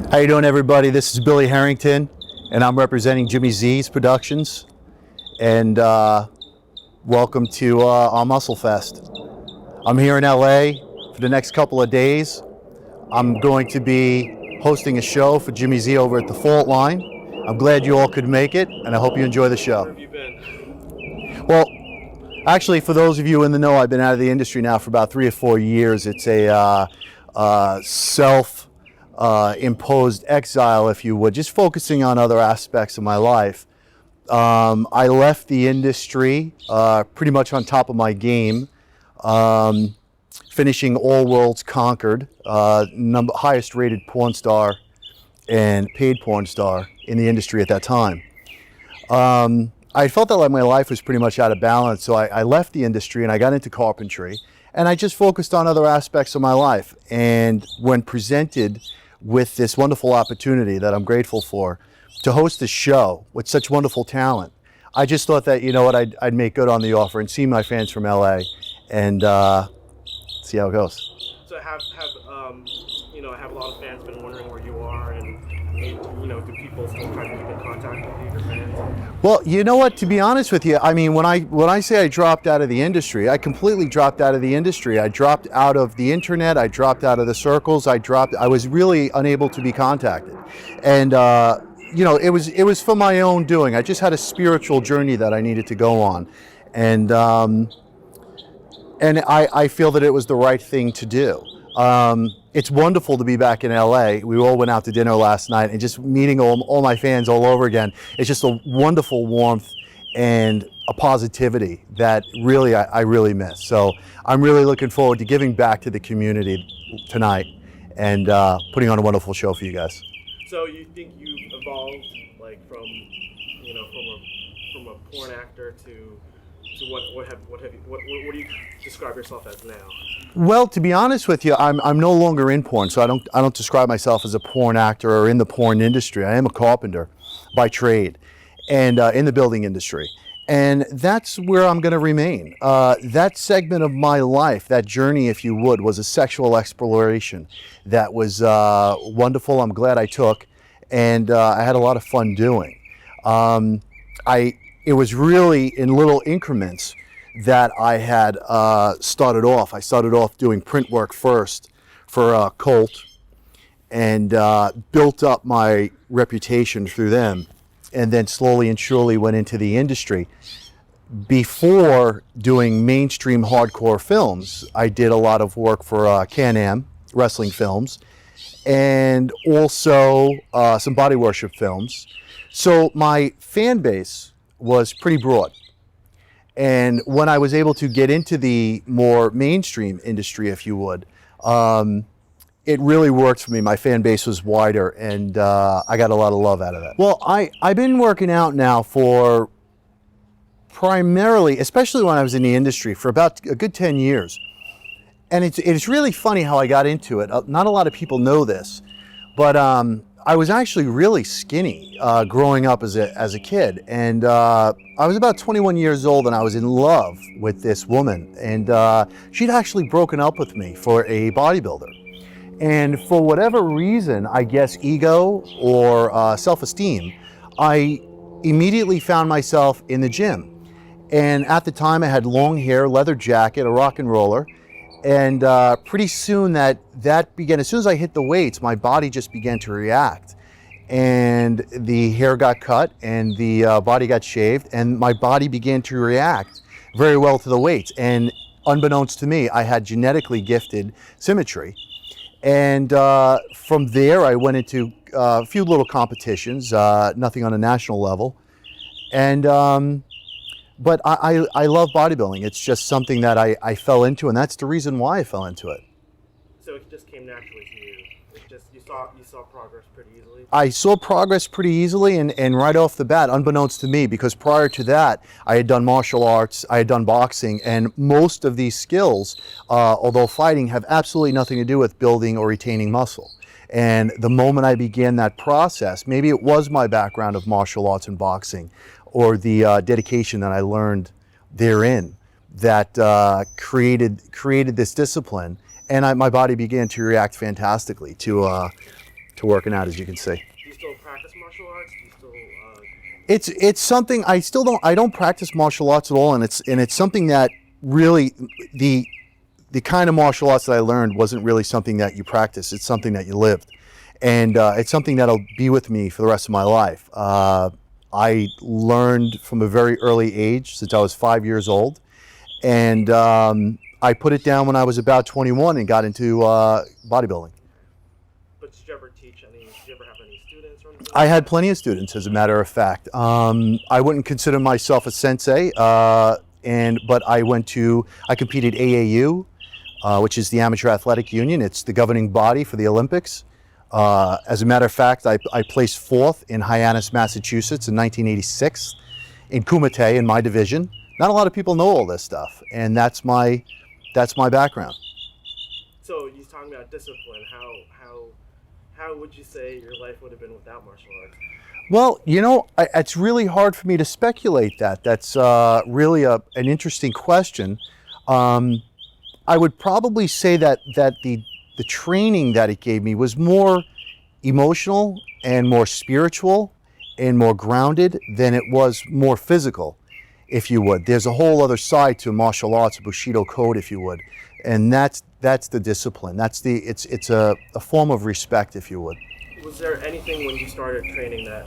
How you doing, everybody? This is Billy Herrington, and I'm representing Jimmy Z's Productions. And welcome to our Muscle Fest. I'm here in LA for the next couple of days. I'm going to be hosting a show for Jimmy Z over at the Fault Line. I'm glad you all could make it, and I hope you enjoy the show. Where have you been? Well, actually, for those of you in the know, I've been out of the industry now for about 3 or 4 years. It's a self-imposed exile, if you would, just focusing on other aspects of my life. I left the industry pretty much on top of my game, finishing All Worlds Conquered, highest rated porn star and paid porn star in the industry at that time. I felt that like my life was pretty much out of balance, so I left the industry and I got into carpentry, and I just focused on other aspects of my life. And when presented with this wonderful opportunity that I'm grateful for, to host a show with such wonderful talent, I just thought that, you know what, I'd make good on the offer and see my fans from LA and see how it goes. So have I have a lot of fans been wondering where you are, and do people still try to keep in contact with you, your fans? Well, you know what, to be honest with you, I mean, when I say I dropped out of the industry, I completely dropped out of the industry. I dropped out of the internet, I dropped out of the circles, I was really unable to be contacted. And it was for my own doing. I just had a spiritual journey that I needed to go on. And I feel that it was the right thing to do. It's wonderful to be back in LA. We all went out to dinner last night, and just meeting all my fans all over again. It's just a wonderful warmth and a positivity that really I really miss. So I'm really looking forward to giving back to the community tonight and putting on a wonderful show for you guys. So you think you've evolved, like from a porn actor to what do you describe yourself as now? Well, to be honest with you, I'm no longer in porn, so I don't describe myself as a porn actor or in the porn industry. I am a carpenter by trade, and in the building industry, and that's where I'm going to remain. That segment of my life, that journey, if you would, was a sexual exploration that was wonderful. I'm glad I took, and I had a lot of fun doing. It was really in little increments that I had started off. I started off doing print work first for Colt, and built up my reputation through them, and then slowly and surely went into the industry. Before doing mainstream hardcore films, I did a lot of work for Can-Am wrestling films, and also some body worship films. So my fan base was pretty broad. And when I was able to get into the more mainstream industry, if you would, it really worked for me. My fan base was wider, and I got a lot of love out of that. Well, I've been working out now for primarily, especially when I was in the industry, for about a good 10 years. And it's really funny how I got into it. Not a lot of people know this, but I was actually really skinny growing up as a kid, and I was about 21 years old, and I was in love with this woman, and she'd actually broken up with me for a bodybuilder. And for whatever reason, I guess ego or self-esteem, I immediately found myself in the gym. And at the time, I had long hair, leather jacket, a rock and roller. And pretty soon that began, as soon as I hit the weights, my body just began to react. And the hair got cut and the body got shaved, and my body began to react very well to the weights. And unbeknownst to me, I had genetically gifted symmetry. And from there, I went into a few little competitions, nothing on a national level. And but I love bodybuilding. It's just something that I fell into, and that's the reason why I fell into it. So it just came naturally to you. You saw progress pretty easily? I saw progress pretty easily, and right off the bat, unbeknownst to me, because prior to that, I had done martial arts, I had done boxing, and most of these skills, although fighting, have absolutely nothing to do with building or retaining muscle. And the moment I began that process, maybe it was my background of martial arts and boxing, or the dedication that I learned therein, that created this discipline, and my body began to react fantastically to to working out, as you can see. Do you still practice martial arts? Do you still? It's something I don't practice martial arts at all, and it's something that really the kind of martial arts that I learned wasn't really something that you practice. It's something that you lived, and it's something that'll be with me for the rest of my life. I learned from a very early age, since I was 5 years old, and I put it down when I was about 21 and got into bodybuilding. But did you ever teach any? Did you ever have any students or anything? I had plenty of students, as a matter of fact. I wouldn't consider myself a sensei, but I competed AAU, which is the Amateur Athletic Union. It's the governing body for the Olympics. As a matter of fact, I placed 4th in Hyannis, Massachusetts in 1986, in Kumite in my division. Not a lot of people know all this stuff, and that's my background. So you're talking about discipline. How would you say your life would have been without martial arts? Well, it's really hard for me to speculate that. That's really an interesting question. I would probably say that the training that it gave me was more emotional and more spiritual and more grounded than it was more physical, if you would. There's a whole other side to martial arts, Bushido code, if you would, and that's the discipline. It's a form of respect, if you would. Was there anything when you started training that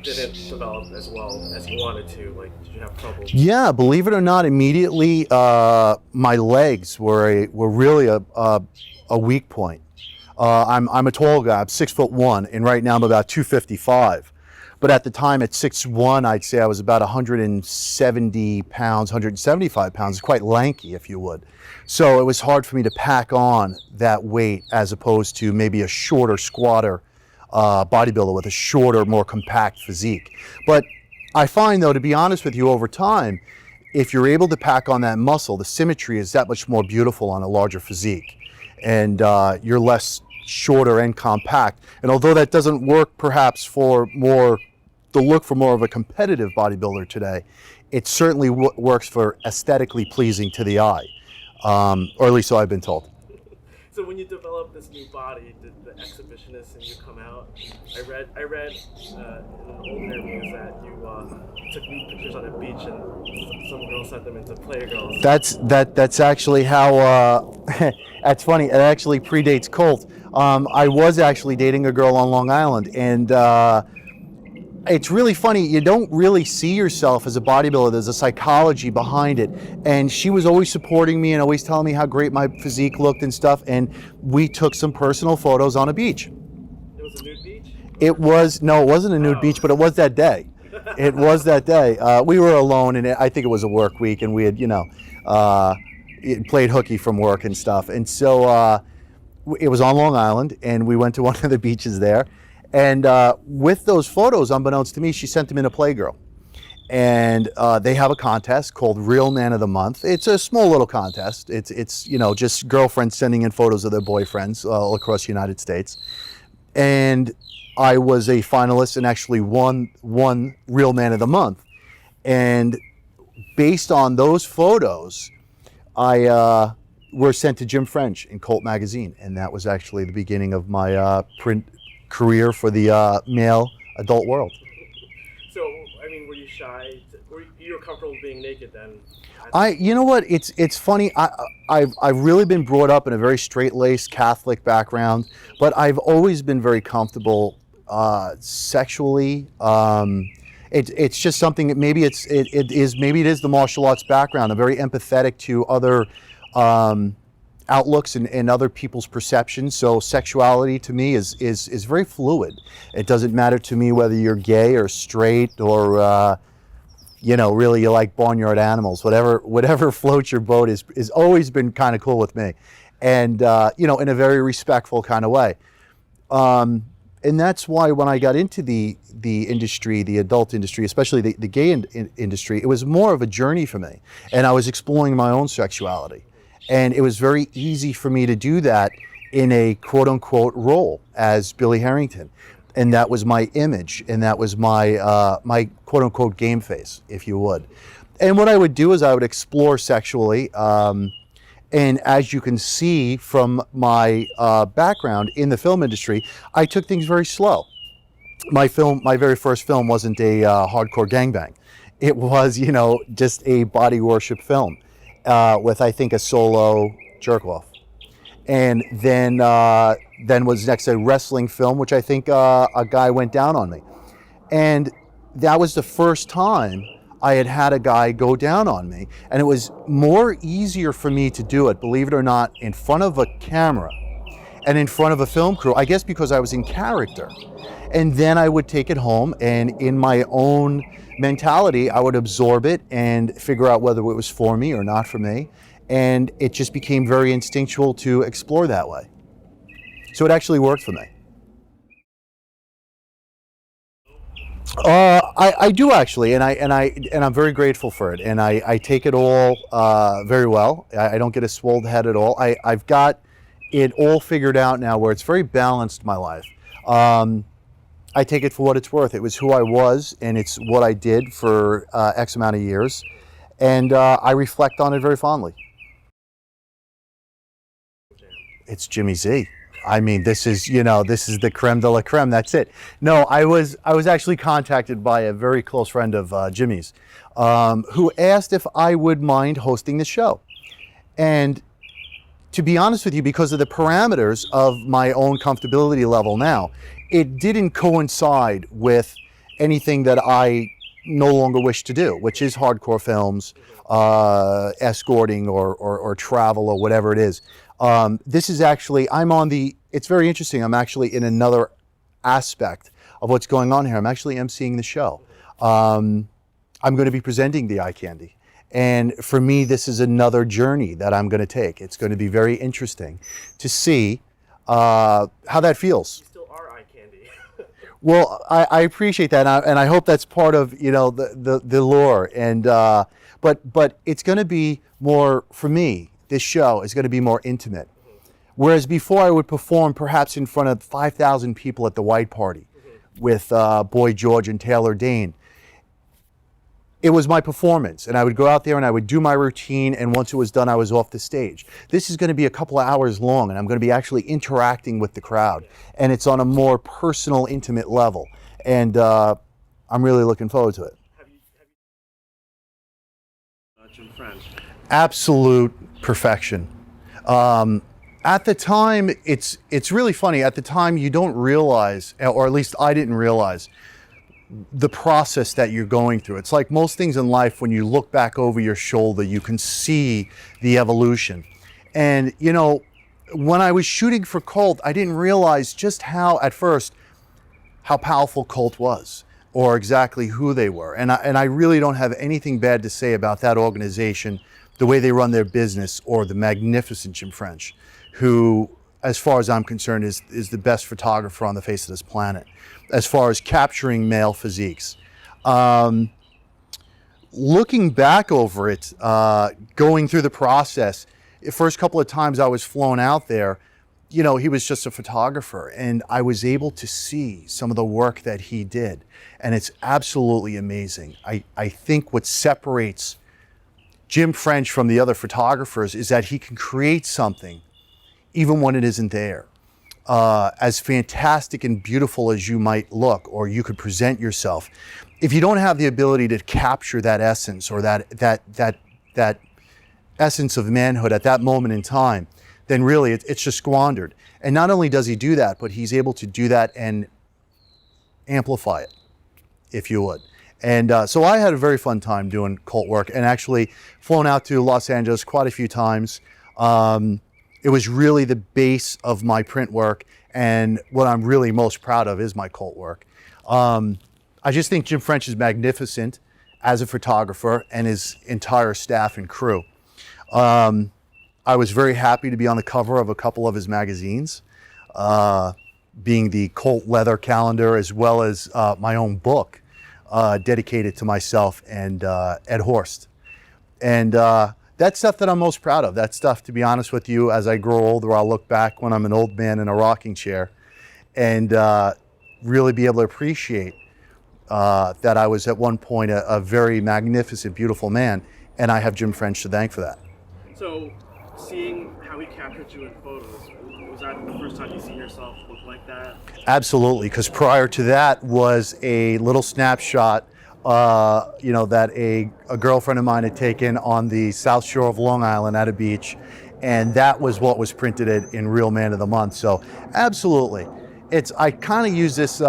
didn't develop as well as you wanted to? Like, did you have trouble? Yeah, believe it or not, immediately my legs were really a weak point. I'm a tall guy. I'm 6'1", and right now I'm about 255. But at the time, at 6'1", I'd say I was about 170 pounds, 175 pounds, quite lanky, if you would. So it was hard for me to pack on that weight as opposed to maybe a shorter squatter bodybuilder with a shorter, more compact physique. But I find, though, to be honest with you, over time, if you're able to pack on that muscle, the symmetry is that much more beautiful on a larger physique. And you're less shorter and compact. And although that doesn't work perhaps for more of a competitive bodybuilder today, it certainly works for aesthetically pleasing to the eye, or at least so I've been told. So when you develop this new body, did the exhibitionist in you come out? I read in old interviews that you took nude pictures on a beach and some girl sent them into Playgirls. That's actually how. That's funny. It actually predates Colt. I was actually dating a girl on Long Island, and it's really funny. You don't really see yourself as a bodybuilder. There's a psychology behind it. And she was always supporting me and always telling me how great my physique looked and stuff. And we took some personal photos on a beach. It was a nude beach? It wasn't a nude beach, but it was that day. It was that day. We were alone, and I think it was a work week, and we had, played hooky from work and stuff. And so it was on Long Island, and we went to one of the beaches there. And with those photos, unbeknownst to me, she sent them in a Playgirl. And they have a contest called Real Man of the Month. It's a small little contest. It's just girlfriends sending in photos of their boyfriends all across the United States. And I was a finalist and actually won Real Man of the Month. And based on those photos, I were sent to Jim French in Colt magazine. And that was actually the beginning of my print career for the male adult world. So, I mean, were you shy? Were you comfortable being naked then? You know what? It's funny. I've really been brought up in a very straight-laced Catholic background, but I've always been very comfortable sexually. It's just something that maybe it is the martial arts background. I'm very empathetic to other outlooks and other people's perceptions. So sexuality to me is very fluid. It doesn't matter to me whether you're gay or straight or really you like barnyard animals. Whatever floats your boat is always been kind of cool with me, and in a very respectful kind of way. And that's why when I got into the industry, the adult industry, especially the gay industry, it was more of a journey for me, and I was exploring my own sexuality. And it was very easy for me to do that in a quote-unquote role as Billy Herrington. And that was my image, and that was my my quote-unquote game face, if you would. And what I would do is I would explore sexually, And as you can see from my background in the film industry, I took things very slow. My very first film wasn't a hardcore gangbang. It was, just a body worship film with, I think, a solo jerk off. And then was next a wrestling film, which I think a guy went down on me. And that was the first time I had a guy go down on me. And it was more easier for me to do it, believe it or not, in front of a camera and in front of a film crew, I guess because I was in character. And then I would take it home, and in my own mentality, I would absorb it and figure out whether it was for me or not for me. And it just became very instinctual to explore that way. So it actually worked for me. I do actually, and I'm very grateful for it, and I take it all very well. I don't get a swollen head at all. I've got it all figured out now, where it's very balanced, my life. I take it for what it's worth. It was who I was, and it's what I did for X amount of years, and I reflect on it very fondly. It's Jimmy Z. I mean, this is the creme de la creme. That's it. No, I was actually contacted by a very close friend of Jimmy's, who asked if I would mind hosting the show. And to be honest with you, because of the parameters of my own comfortability level now, it didn't coincide with anything that I no longer wish to do, which is hardcore films, escorting or travel or whatever it is. This is actually, it's very interesting. I'm actually in another aspect of what's going on here. I'm actually emceeing the show. I'm going to be presenting the eye candy. And for me, this is another journey that I'm going to take. It's going to be very interesting to see how that feels. You still are eye candy. Well, I appreciate that, and I hope that's part of the lore. And but it's going to be more for me. This show is going to be more intimate. Whereas before I would perform perhaps in front of 5,000 people at the White Party with Boy George and Taylor Dane. It was my performance, and I would go out there and I would do my routine, and once it was done, I was off the stage. This is going to be a couple of hours long, and I'm going to be actually interacting with the crowd, and it's on a more personal, intimate level, and I'm really looking forward to it. Have you Jim French? Absolute perfection. At the time, it's really funny. At the time, you don't realize, or at least I didn't realize, the process that you're going through. It's like most things in life, when you look back over your shoulder, you can see the evolution. And when I was shooting for Colt, I didn't realize just at first, how powerful Colt was, or exactly who they were. And I really don't have anything bad to say about that organization, the way they run their business, or the magnificent Jim French, who, as far as I'm concerned, is the best photographer on the face of this planet, as far as capturing male physiques. Looking back over it, going through the process, the first couple of times I was flown out there, he was just a photographer, and I was able to see some of the work that he did, and it's absolutely amazing. I think what separates Jim French from the other photographers is that he can create something even when it isn't there. As fantastic and beautiful as you might look, or you could present yourself, if you don't have the ability to capture that essence, or that essence of manhood at that moment in time, then really it's just squandered. And not only does he do that, but he's able to do that and amplify it, if you would. And so I had a very fun time doing Colt work, and actually flown out to Los Angeles quite a few times. It was really the base of my print work, and what I'm really most proud of is my Colt work. I just think Jim French is magnificent as a photographer, and his entire staff and crew. I was very happy to be on the cover of a couple of his magazines, being the Colt Leather Calendar, as well as my own book dedicated to myself and Ed Horst. And that's stuff that I'm most proud of. That stuff, to be honest with you, as I grow older, I'll look back when I'm an old man in a rocking chair and really be able to appreciate that I was at one point a very magnificent, beautiful man, and I have Jim French to thank for that. So seeing how he captured you in photos, was that the first time you seen yourself look like that? Absolutely, because prior to that was a little snapshot, that a girlfriend of mine had taken on the South Shore of Long Island at a beach, and that was what was printed in Real Man of the Month. So, absolutely, I kind of use this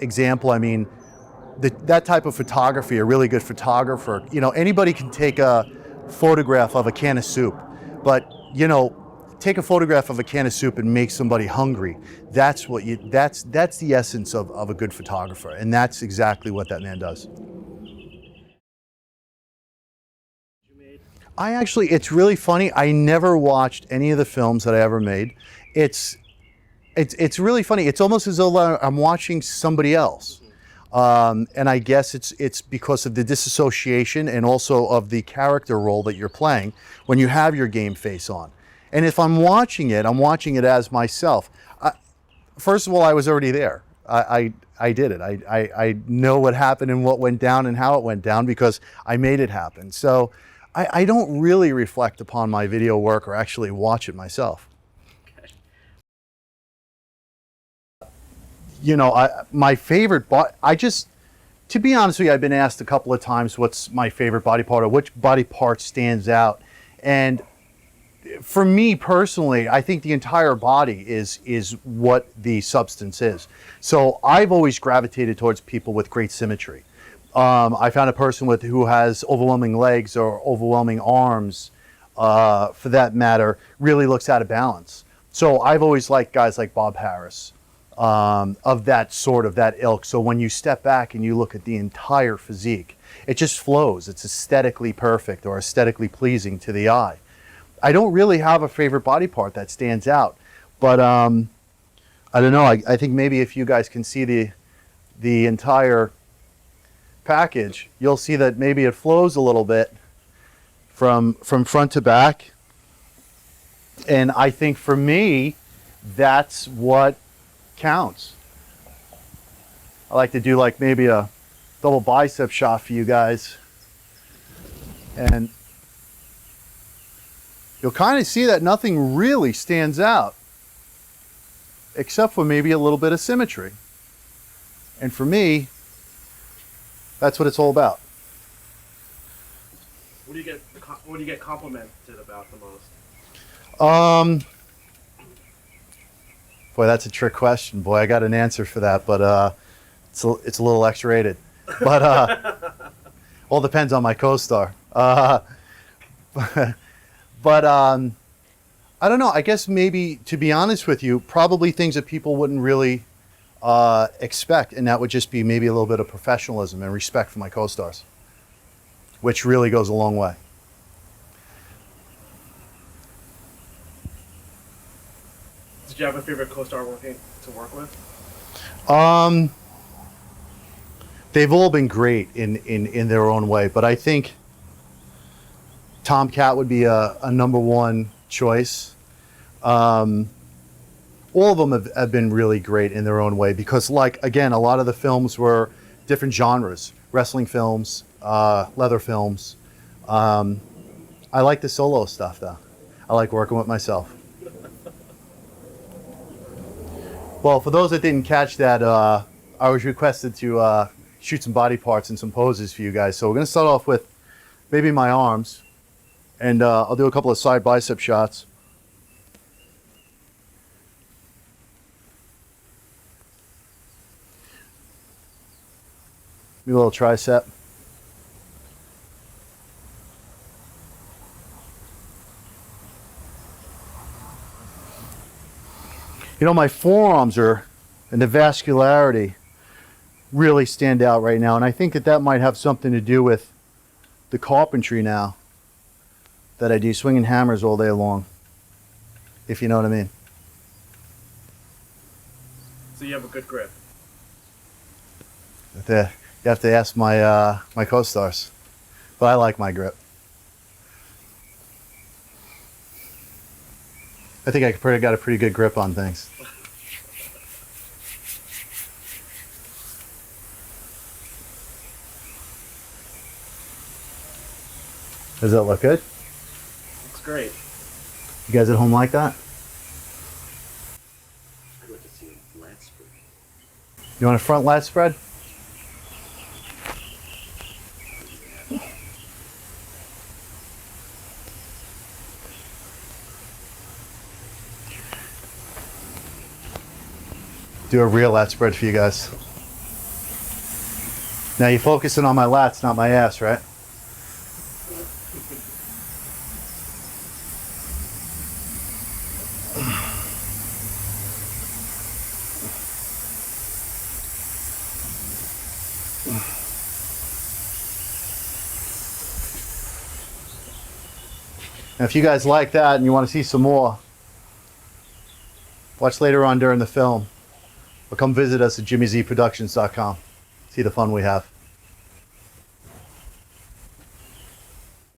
example. I mean, that type of photography, a really good photographer, anybody can take a photograph of a can of soup, but take a photograph of a can of soup and make somebody hungry. That's the essence of a good photographer, and that's exactly what that man does. It's really funny. I never watched any of the films that I ever made. It's really funny. It's almost as though I'm watching somebody else. And I guess it's because of the disassociation and also of the character role that you're playing when you have your game face on. And if I'm watching it as myself. First of all, I was already there. I did it. I know what happened and what went down and how it went down because I made it happen. So I don't really reflect upon my video work or actually watch it myself. My favorite to be honest with you, I've been asked a couple of times what's my favorite body part or which body part stands out. And for me personally, I think the entire body is what the substance is. So I've always gravitated towards people with great symmetry. I found a person who has overwhelming legs or overwhelming arms, for that matter, really looks out of balance. So I've always liked guys like Bob Harris, of that ilk. So when you step back and you look at the entire physique, it just flows. It's aesthetically perfect or aesthetically pleasing to the eye. I don't really have a favorite body part that stands out, but I don't know. I think maybe if you guys can see the entire package, you'll see that maybe it flows a little bit from front to back. And I think for me, that's what counts. I like to do like maybe a double bicep shot for you guys, and you'll kind of see that nothing really stands out except for maybe a little bit of symmetry. And for me, that's what it's all about. What do you get complimented about the most? Boy, that's a trick question. Boy, I got an answer for that, but it's a little X-rated. But all depends on my co-star. But I don't know. I guess maybe, to be honest with you, probably things that people wouldn't really expect, and that would just be maybe a little bit of professionalism and respect for my co-stars, which really goes a long way. Did you have a favorite co-star to work with? They've all been great in their own way, but I think Tom Cat would be a number one choice. All of them have been really great in their own way because, like, again, a lot of the films were different genres: wrestling films, leather films. I like the solo stuff, though. I like working with myself. Well, for those that didn't catch that, I was requested to shoot some body parts and some poses for you guys. So we're going to start off with maybe my arms, and I'll do a couple of side bicep shots. Maybe a little tricep. My forearms and the vascularity really stand out right now, and I think that might have something to do with the carpentry now that I do, swinging hammers all day long, if you know what I mean. So you have a good grip. You have to ask my my co-stars, but I like my grip. I think I got a pretty good grip on things. Does that look good? Looks great. You guys at home like that? I'd like to see a lat spread. You want a front lat spread? Do a real lat spread for you guys. Now you're focusing on my lats, not my ass, right? Now if you guys like that and you want to see some more, watch later on during the film, or come visit us at jimmyzproductions.com. See the fun we have.